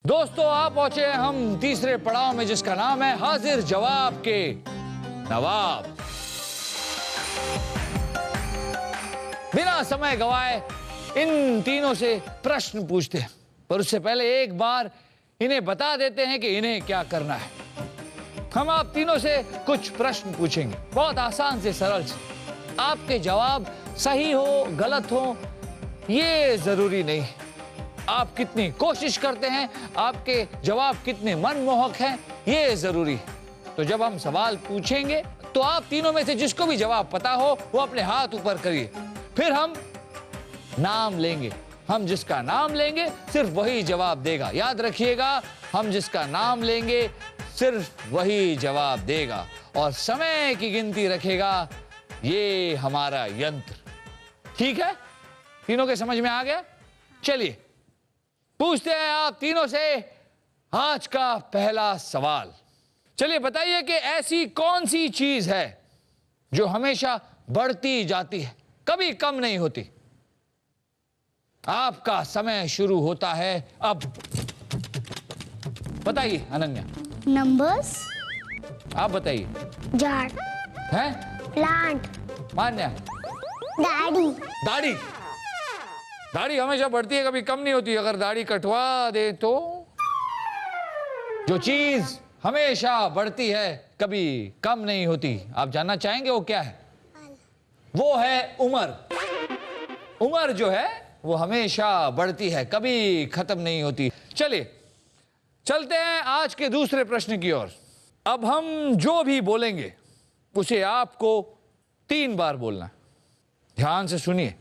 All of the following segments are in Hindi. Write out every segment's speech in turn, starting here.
दोस्तों, आप पहुंचे हैं हम तीसरे पड़ाव में, जिसका नाम है हाजिर जवाब के नवाब। बिना समय गवाए इन तीनों से प्रश्न पूछते हैं, पर उससे पहले एक बार इन्हें बता देते हैं कि इन्हें क्या करना है। हम आप तीनों से कुछ प्रश्न पूछेंगे, बहुत आसान से सरल से। आपके जवाब सही हो गलत हो ये जरूरी नहीं है। आप कितनी कोशिश करते हैं, आपके जवाब कितने मनमोहक हैं ये जरूरी है। तो जब हम सवाल पूछेंगे तो आप तीनों में से जिसको भी जवाब पता हो वो अपने हाथ ऊपर करिए, फिर हम नाम लेंगे। हम जिसका नाम लेंगे सिर्फ वही जवाब देगा। याद रखिएगा, हम जिसका नाम लेंगे सिर्फ वही जवाब देगा और समय की गिनती रखेगा। ये हमारा यंत्र, ठीक है? तीनों के समझ में आ गया? चलिए पूछते हैं आप तीनों से आज का पहला सवाल। चलिए बताइए कि ऐसी कौन सी चीज है जो हमेशा बढ़ती जाती है, कभी कम नहीं होती। आपका समय शुरू होता है अब। बताइए अनन्या। नंबर्स। आप बताइए। जार। हैं? प्लांट। मान्या। दाढ़ी। दाढ़ी। दाढ़ी हमेशा बढ़ती है, कभी कम नहीं होती। अगर दाढ़ी कटवा दे तो जो चीज हमेशा बढ़ती है कभी कम नहीं होती, आप जानना चाहेंगे वो क्या है? वो है उम्र। उम्र जो है वो हमेशा बढ़ती है, कभी खत्म नहीं होती। चलिए चलते हैं आज के दूसरे प्रश्न की ओर। अब हम जो भी बोलेंगे उसे आपको 3 बार बोलना है। ध्यान से सुनिए।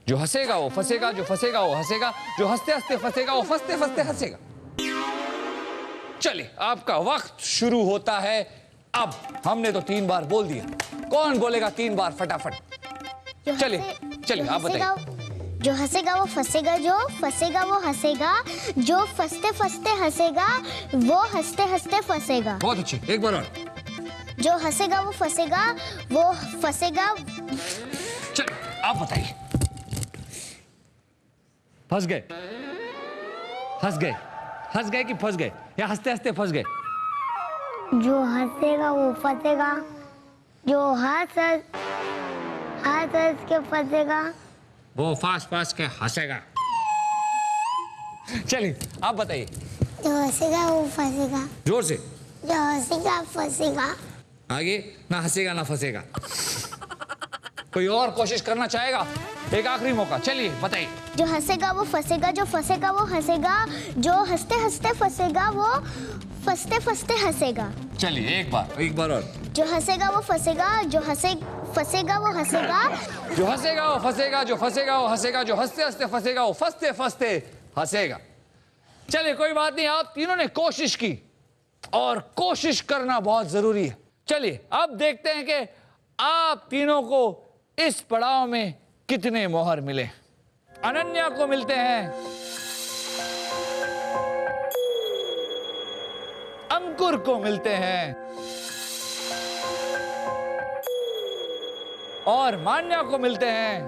जो हंसेगा वो फंसेगा, जो फंसेगा वो हंसेगा, जो हंसते हंसते फंसेगा वो फंसते फंसते हंसेगा। चलिए आपका वक्त शुरू होता है अब। हमने तो 3 बार बोल दिया, कौन बोलेगा 3 बार फटाफट? चलिए चलिए आप बताइए। जो हंसेगा वो फंसेगा, जो फंसेगा वो हंसेगा, जो फंसते फंसते हंसेगा वो हंसते हंसते फंसेगा। बहुत अच्छी, एक बार और। जो हंसेगा वो फंसेगा, वो फंसेगा। चलिए आप बताइए। फंस गए, हंस गए, हंस गए कि फंस गए, या हंसते हंसते फंस गए? जो हंसेगा वो फंसेगा, जो हंस के फंसेगा वो फास्ट फास्ट के हंसेगा। चलिए आप बताइए। जो हंसेगा वो फंसेगा, जोर से। जो हंसेगा फंसेगा। आगे ना हंसेगा ना फंसेगा। कोई और कोशिश करना चाहेगा? एक आखिरी मौका, चलिए बताइए। जो हंसेगा वो फंसेगा, जो फंसेगा वो हंसेगा, जो हंसते हंसते फंसेगा वो फंसते फंसते हंसेगा। चलिए एक बार और। जो हंसेगा वो फंसेगा, जो फंसेगा वो हंसेगा, जो हंसेगा वो फंसेगा, जो फंसेगा वो हंसेगा, जो हंसते हंसते फंसेगा वो फंसते फंसते हंसेगा। चलिए कोई बात नहीं, आप तीनों ने कोशिश की और कोशिश करना बहुत जरूरी है। चलिए अब देखते हैं कि आप तीनों को इस पड़ाव में कितने मोहर मिले। अनन्या को मिलते हैं अंकुर को मिलते हैं और मान्या को मिलते हैं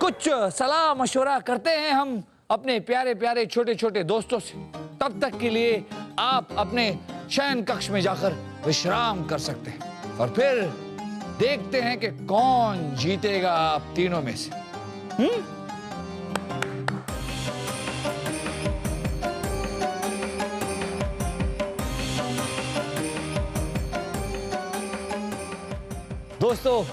कुछ सलाह मशवरा करते हैं हम अपने प्यारे प्यारे छोटे छोटे दोस्तों से। तब तक के लिए आप अपने शयन कक्ष में जाकर विश्राम कर सकते हैं और फिर देखते हैं कि कौन जीतेगा आप तीनों में से। दोस्तों,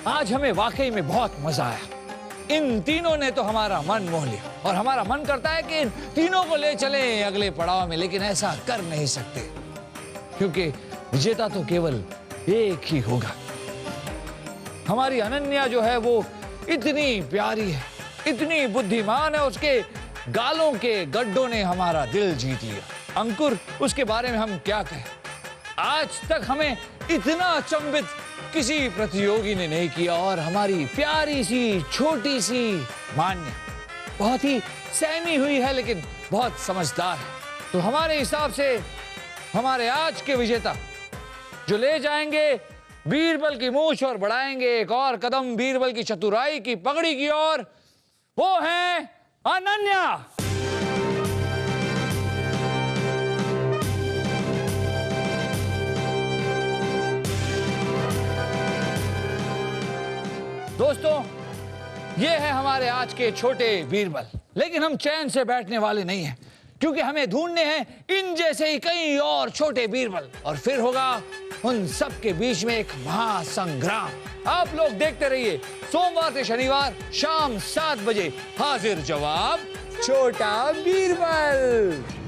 आज हमें वाकई में बहुत मजा आया। इन तीनों ने तो हमारा मन मोह लिया और हमारा मन करता है कि इन तीनों को ले चलें अगले पड़ाव में, लेकिन ऐसा कर नहीं सकते क्योंकि विजेता तो केवल एक ही होगा। हमारी अनन्या जो है वो इतनी प्यारी है, इतनी बुद्धिमान है, उसके गालों के गड्ढों ने हमारा दिल जीत लिया। अंकुर, उसके बारे में हम क्या कहें? आज तक हमें इतना अचंभित किसी प्रतियोगी ने नहीं किया और हमारी प्यारी सी छोटी सी मान्या बहुत ही सहमी हुई है लेकिन बहुत समझदार है। तो हमारे हिसाब से हमारे आज के विजेता जो ले जाएंगे बीरबल की मूंछ और बढ़ाएंगे एक और कदम बीरबल की चतुराई की पगड़ी की ओर, वो है अनन्या। दोस्तों, ये है हमारे आज के छोटे बीरबल। लेकिन हम चैन से बैठने वाले नहीं हैं, क्योंकि हमें ढूंढने हैं इन जैसे ही कई और छोटे बीरबल, और फिर होगा उन सब के बीच में एक महासंग्राम। आप लोग देखते रहिए, सोमवार से शनिवार शाम 7 बजे हाजिर जवाब छोटा बीरबल।